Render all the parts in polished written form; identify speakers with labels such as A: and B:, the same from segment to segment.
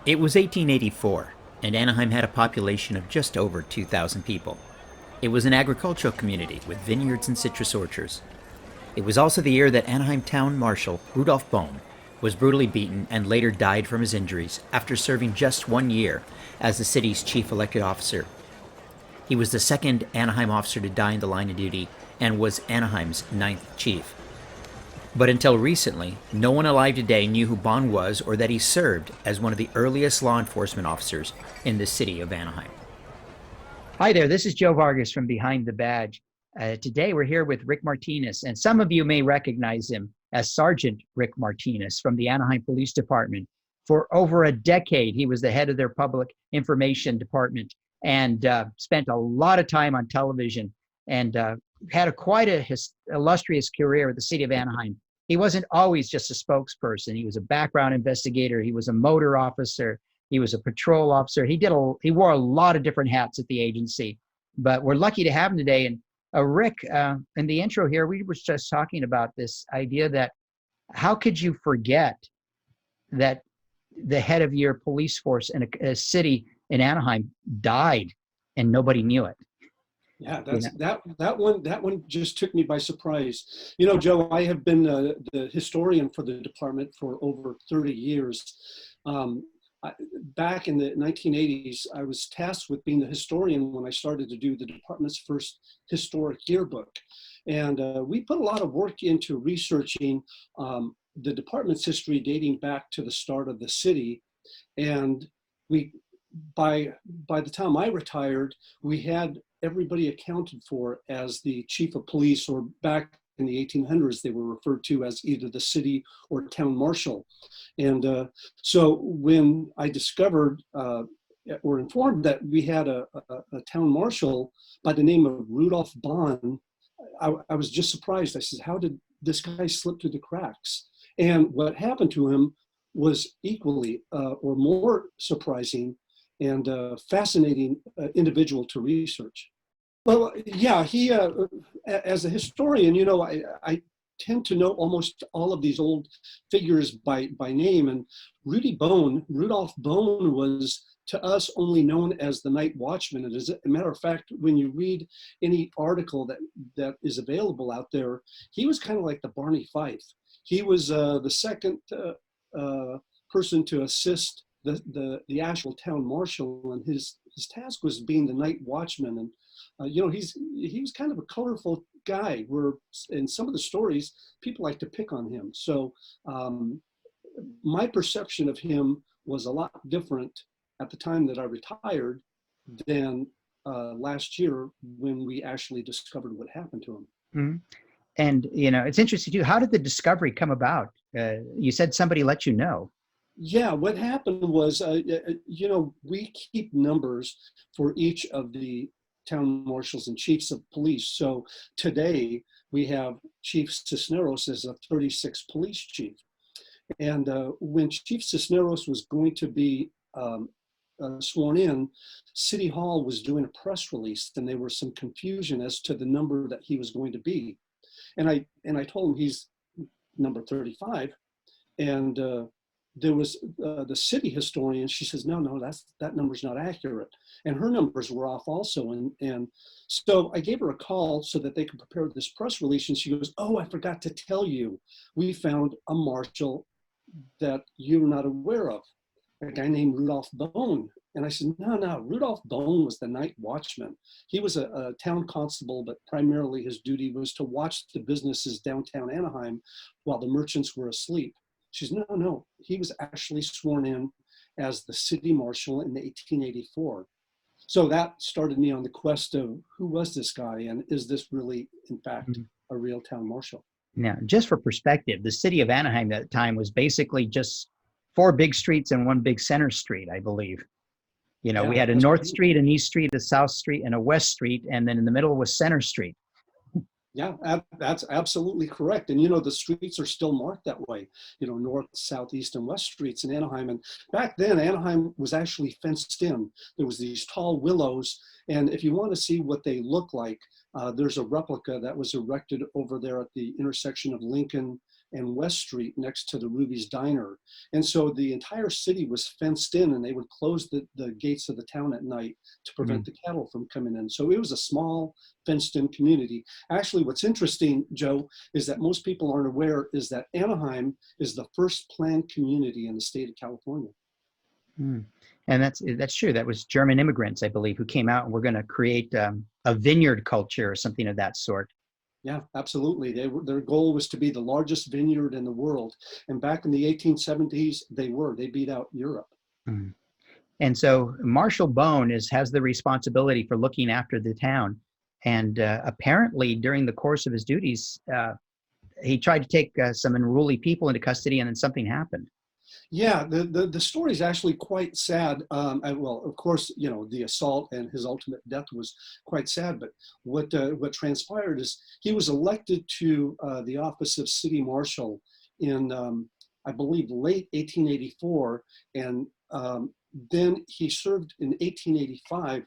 A: It was 1884, and Anaheim had a population of just over 2,000 people. It was an agricultural community with vineyards and citrus orchards. It was also the year that Anaheim Town Marshal Rudolph Bohn was brutally beaten and later died from his injuries after serving just 1 year as the city's chief elected officer. He was the second Anaheim officer to die in the line of duty and was Anaheim's ninth chief. But until recently, no one alive today knew who Bohn was or that he served as one of the earliest law enforcement officers in the city of Anaheim.
B: Hi there, this is Joe Vargas from Behind the Badge. Today we're here with Rick Martinez, and some of you may recognize him as Sergeant Rick Martinez from the Anaheim Police Department. For over a decade, he was the head of their public information department and spent a lot of time on television and had quite a illustrious career at the city of Anaheim. He wasn't always just a spokesperson. He was a background investigator. He was a motor officer. He was a patrol officer. He wore a lot of different hats at the agency, but we're lucky to have him today. And Rick, in the intro here, we were just talking about this idea that how could you forget that the head of your police force in a city in Anaheim died and nobody knew it?
C: Yeah, that one just took me by surprise. You know, Joe, I have been the historian for the department for over 30 years. Back in the 1980s, I was tasked with being the historian when I started to do the department's first historic yearbook. And we put a lot of work into researching the department's history dating back to the start of the city. And by the time I retired, we had everybody accounted for as the chief of police, or back in the 1800s, they were referred to as either the city or town marshal. And so when I discovered or informed that we had a town marshal by the name of Rudolph Bohn, I was just surprised. I said, how did this guy slip through the cracks? And what happened to him was equally or more surprising and fascinating individual to research. Well, yeah, he, as a historian, you know, I tend to know almost all of these old figures by name. And Rudolph Bohn was to us only known as the night watchman. And as a matter of fact, when you read any article that is available out there, he was kind of like the Barney Fife. He was the second person to assist the actual town marshal, and his task was being the night watchman. And you know, he was kind of a colorful guy. Where in some of the stories, people like to pick on him. So my perception of him was a lot different at the time that I retired than last year when we actually discovered what happened to him.
B: Mm-hmm. And you know, it's interesting too. How did the discovery come about? You said somebody let you know.
C: Yeah, what happened was, you know, we keep numbers for each of the town marshals and chiefs of police. So today we have Chief Cisneros as a 36th police chief. And when Chief Cisneros was going to be sworn in, City Hall was doing a press release, and there was some confusion as to the number that he was going to be. And I told him he's number 35. And there was the city historian. She says, no, that number's not accurate. And her numbers were off also. And so I gave her a call so that they could prepare this press release. And she goes, oh, I forgot to tell you, we found a marshal that you're not aware of, a guy named Rudolph Bohn. And I said, no, Rudolph Bohn was the night watchman. He was a town constable, but primarily his duty was to watch the businesses downtown Anaheim while the merchants were asleep. She says, no, he was actually sworn in as the city marshal in 1884. So that started me on the quest of who was this guy, and is this really, in fact, a real town marshal?
B: Now, just for perspective, the city of Anaheim at the time was basically just 4 big streets and 1 big center street, I believe. You know, we had a North Street, an East Street, a South Street, and a West Street, and then in the middle was Center Street.
C: Yeah, that's absolutely correct. And, you know, the streets are still marked that way, you know, north, south, east, and west streets in Anaheim. And back then, Anaheim was actually fenced in. There was these tall willows. And if you want to see what they look like, there's a replica that was erected over there at the intersection of Lincoln and West Street next to the Ruby's Diner. And so the entire city was fenced in, and they would close the gates of the town at night to prevent the cattle from coming in. So it was a small fenced in community. Actually, what's interesting, Joe, is that most people aren't aware is that Anaheim is the first planned community in the state of California.
B: Mm. And that's true. That was German immigrants, I believe, who came out and were going to create a vineyard culture or something of that sort.
C: Yeah, absolutely. Their goal was to be the largest vineyard in the world. And back in the 1870s, they beat out Europe.
B: Mm. And so Marshal Bohn has the responsibility for looking after the town. And apparently during the course of his duties, he tried to take some unruly people into custody, and then something happened.
C: Yeah, the story is actually quite sad. Well, of course, the assault and his ultimate death was quite sad. But what transpired is he was elected to the office of city marshal in, I believe, late 1884, and then he served in 1885.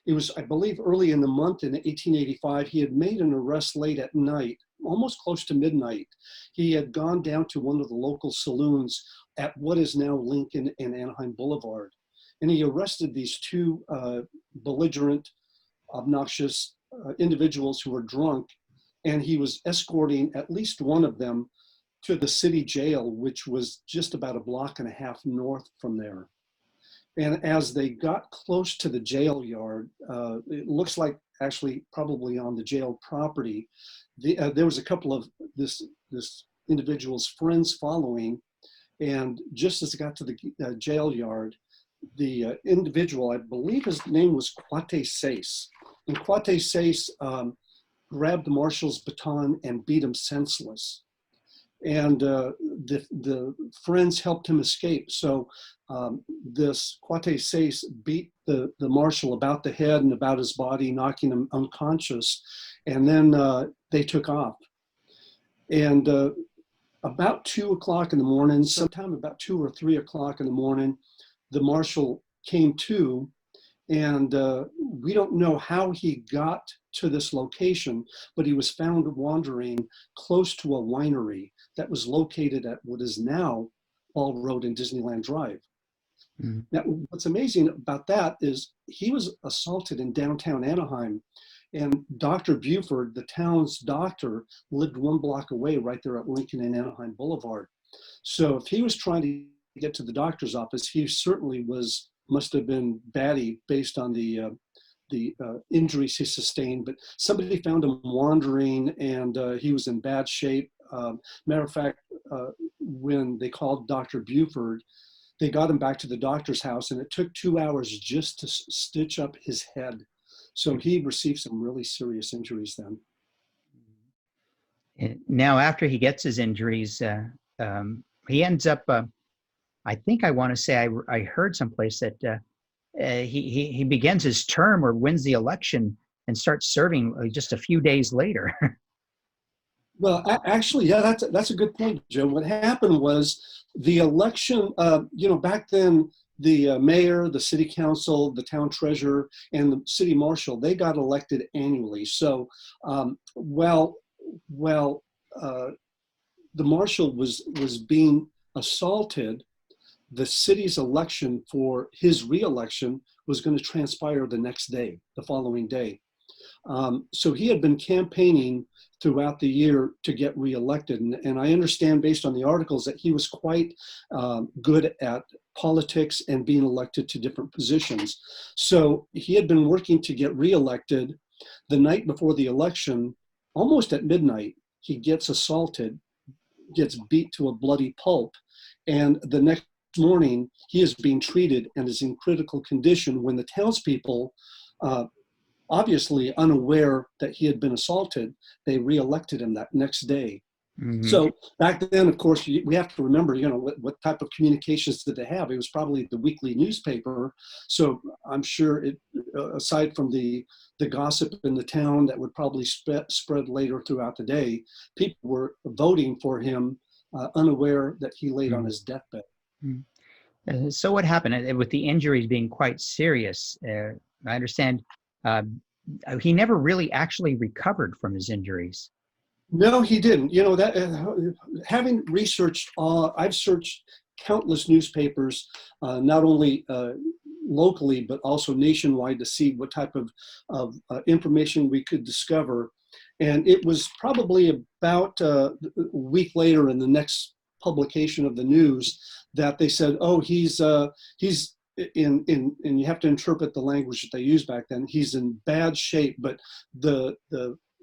C: It was, I believe, early in the month in 1885, he had made an arrest late at night, almost close to midnight. He had gone down to one of the local saloons at what is now Lincoln and Anaheim Boulevard. And he arrested these two belligerent, obnoxious individuals who were drunk. And he was escorting at least one of them to the city jail, which was just about a block and a half north from there. And as they got close to the jail yard, it looks like actually probably on the jail property, there was a couple of this individual's friends following. And just as it got to the jail yard, the individual, I believe his name was Kwok Sais. And Kwok Sais grabbed the marshal's baton and beat him senseless. And the friends helped him escape. So this Kwok Sais beat the marshal about the head and about his body, knocking him unconscious. And then they took off. And about 2 o'clock in the morning, sometime about 2 or 3 o'clock in the morning, the marshal came to, and we don't know how he got to this location, but he was found wandering close to a winery that was located at what is now Ball Road and Disneyland Drive. Mm-hmm. Now, what's amazing about that is he was assaulted in downtown Anaheim, and Dr. Buford, the town's doctor, lived 1 block away right there at Lincoln and Anaheim Boulevard. So if he was trying to get to the doctor's office, he certainly must have been batty based on the injuries he sustained. But somebody found him wandering, and he was in bad shape. Matter of fact, when they called Dr. Buford, they got him back to the doctor's house, and it took 2 hours just to stitch up his head. So he received some really serious injuries then.
B: Now, after he gets his injuries, he ends up, I think I want to say, I heard someplace that he begins his term or wins the election and starts serving just a few days later.
C: Well, actually, yeah, that's a good point, Joe. What happened was the election, back then, the mayor, the city council, the town treasurer, and the city marshal, they got elected annually. So while the marshal was being assaulted, the city's election for his re-election was going to transpire the next day, the following day. So he had been campaigning throughout the year to get reelected. And I understand based on the articles that he was quite good at politics and being elected to different positions. So he had been working to get reelected. The night before the election, almost at midnight, he gets assaulted, gets beat to a bloody pulp. And the next morning, he is being treated and is in critical condition when the townspeople, obviously unaware that he had been assaulted, they reelected him that next day. Mm-hmm. So back then, of course, we have to remember, what type of communications did they have? It was probably the weekly newspaper. So I'm sure aside from the gossip in the town that would probably spread later throughout the day, people were voting for him, unaware that he laid on his deathbed.
B: Mm-hmm. So what happened with the injuries being quite serious? I understand he never really actually recovered from his injuries.
C: No, he didn't. You know, that having researched, I've searched countless newspapers, not only locally but also nationwide, to see what type of information we could discover. And it was probably about a week later, in the next publication of the news, that they said, "Oh, he's and you have to interpret the language that they used back then. He's in bad shape, but the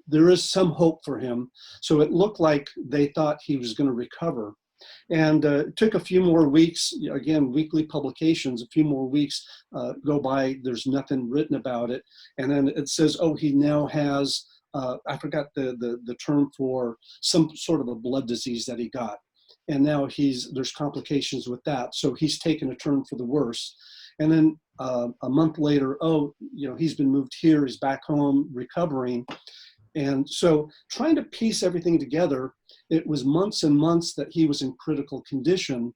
C: there is some hope for him." So it looked like they thought he was going to recover. And it took a few more weeks, again, weekly publications, a few more weeks go by, there's nothing written about it. And then it says, oh, he now has, I forgot the term for some sort of a blood disease that he got. And now there's complications with that. So he's taken a turn for the worse. And then a month later, oh, he's been moved here, he's back home recovering. And so trying to piece everything together, it was months and months that he was in critical condition.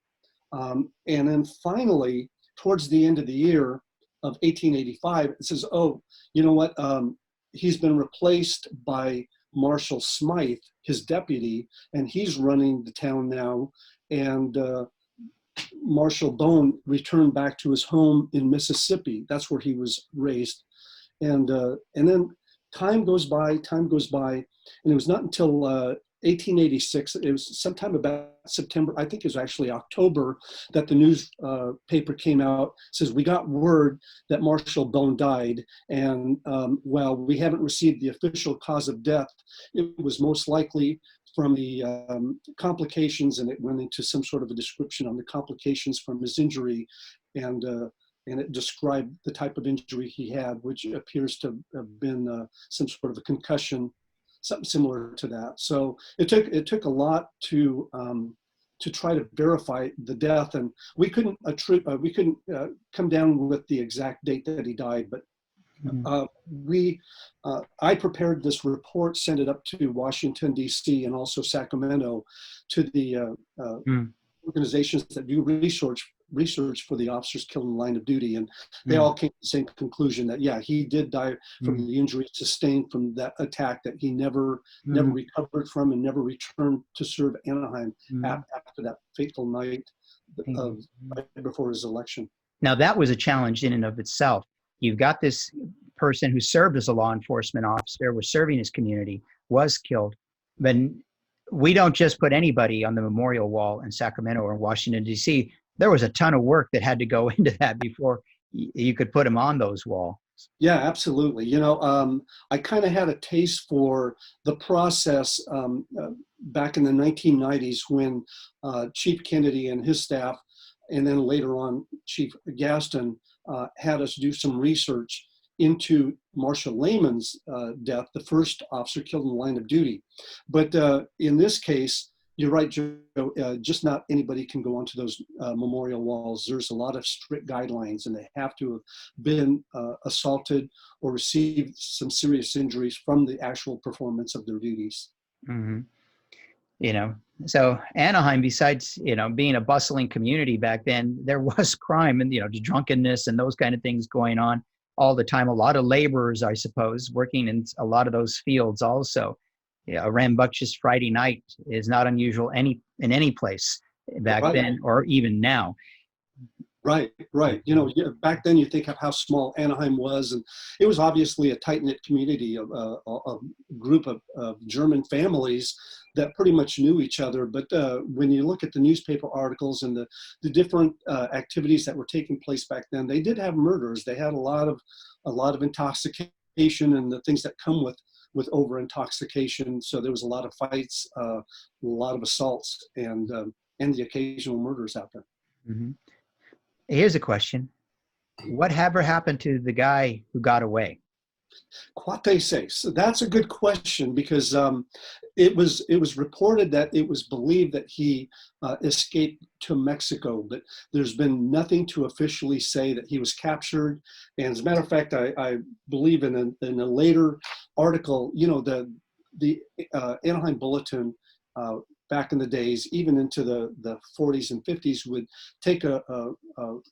C: And then finally, towards the end of the year of 1885, it says, oh, you know what? He's been replaced by Marshal Smythe, his deputy, and he's running the town now. And Marshal Bohn returned back to his home in Mississippi. That's where he was raised. And then time goes by, and it was not until 1886, it was sometime about September, I think it was actually October, that the newspaper came out, says, we got word that Marshal Bohn died, and while we haven't received the official cause of death, it was most likely from the complications, and it went into some sort of a description on the complications from his injury, and it described the type of injury he had, which appears to have been some sort of a concussion, something similar to that. So it took a lot to try to verify the death, and we couldn't come down with the exact date that he died, but I prepared this report, sent it up to Washington, D.C., and also Sacramento, to the organizations that do research for the officers killed in the line of duty, and they all came to the same conclusion that, yeah, he did die from the injury sustained from that attack that he never recovered from, and never returned to serve Anaheim after that fateful night right before his election.
B: Now, that was a challenge in and of itself. You've got this person who served as a law enforcement officer, was serving his community, was killed. But we don't just put anybody on the memorial wall in Sacramento or Washington, D.C. There was a ton of work that had to go into that before you could put them on those walls.
C: Yeah, absolutely. I kind of had a taste for the process back in the 1990s when Chief Kennedy and his staff, and then later on Chief Gaston, had us do some research into Marshal Lehman's death, the first officer killed in the line of duty. But in this case, you're right, Joe, just not anybody can go onto those memorial walls. There's a lot of strict guidelines, and they have to have been assaulted or received some serious injuries from the actual performance of their duties.
B: So Anaheim, besides, being a bustling community back then, there was crime and, drunkenness and those kind of things going on all the time. A lot of laborers, I suppose, working in a lot of those fields also. A rambunctious Friday night is not unusual in any place back then or even now.
C: Right. Back then you think of how small Anaheim was, and it was obviously a tight-knit community of a group of German families that pretty much knew each other. But when you look at the newspaper articles and the different activities that were taking place back then, they did have murders. They had a lot of intoxication and the things that come with over intoxication. So there was a lot of fights, a lot of assaults, and the occasional murders out there.
B: Here's a question. What ever happened to the guy who got away?
C: Kwok say. So that's a good question, because it was reported that it was believed that he escaped to Mexico, but there's been nothing to officially say that he was captured. And as a matter of fact, I believe in a later article, the Anaheim Bulletin back in the days, even into the 40s and 50s, would take a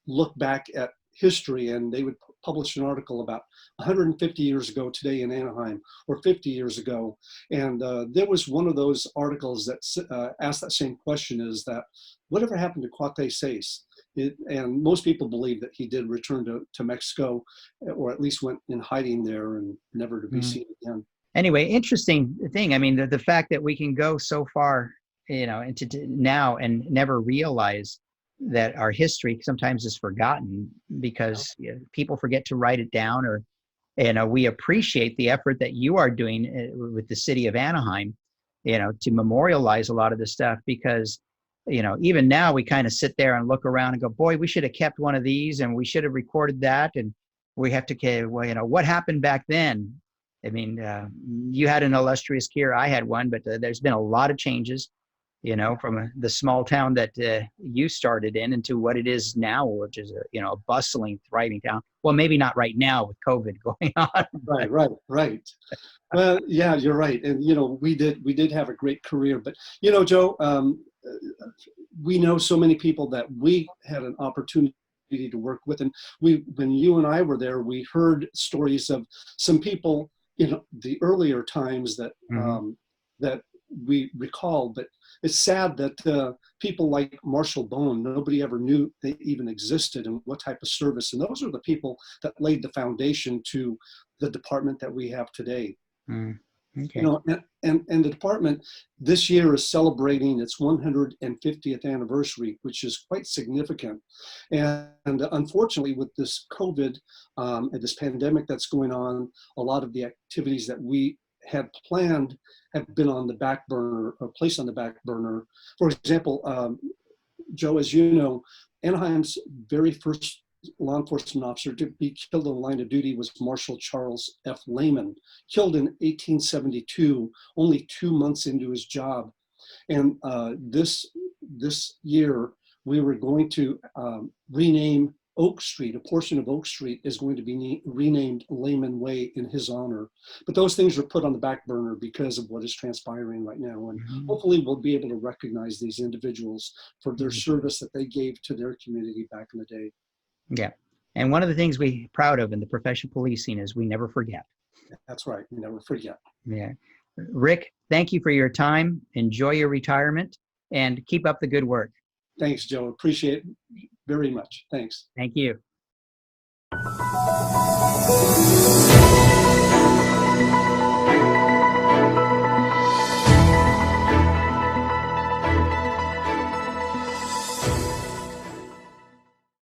C: look back at history, and they would publish an article about 150 years ago today in Anaheim, or 50 years ago. And there was one of those articles that asked that same question, is that whatever happened to Kwok and most people believe that he did return to Mexico, or at least went in hiding there and never to be seen again.
B: Anyway, interesting thing. I mean, the fact that we can go so far, into now and never realize that our history sometimes is forgotten because people forget to write it down, or we appreciate the effort that you are doing with the city of Anaheim, to memorialize a lot of this stuff, because even now we kind of sit there and look around and go, boy, we should have kept one of these, and we should have recorded that, and we have to, what happened back then. I mean, you had an illustrious career, I had one, but there's been a lot of changes, from the small town that you started in into what it is now, which is a bustling, thriving town. Well, maybe not right now with COVID going on.
C: Right. Well, yeah, you're right. And, we did have a great career, but, Joe, we know so many people that we had an opportunity to work with. And when you and I were there, we heard stories of some people in the earlier times that, that we recall, but it's sad that people like Marshal Bohn, nobody ever knew they even existed and what type of service. And those are the people that laid the foundation to the department that we have today.
B: Okay.
C: And the department this year is celebrating its 150th anniversary, which is quite significant. And unfortunately, with this COVID and this pandemic that's going on, a lot of the activities that we had planned have been on the back burner, or placed on the back burner. For example, Joe, as you know, Anaheim's very first law enforcement officer to be killed in the line of duty was Marshal Charles F. Lehman, killed in 1872, only 2 months into his job. And this year, we were going to rename Oak Street. A portion of Oak Street is going to be renamed Lehman Way in his honor. But those things are put on the back burner because of what is transpiring right now. And hopefully we'll be able to recognize these individuals for their service that they gave to their community back in the day.
B: Yeah. And one of the things we're proud of in the professional policing is we never forget.
C: That's right. We never forget.
B: Yeah. Rick, thank you for your time. Enjoy your retirement and keep up the good work.
C: Thanks, Joe. Appreciate it very much. Thanks.
B: Thank you.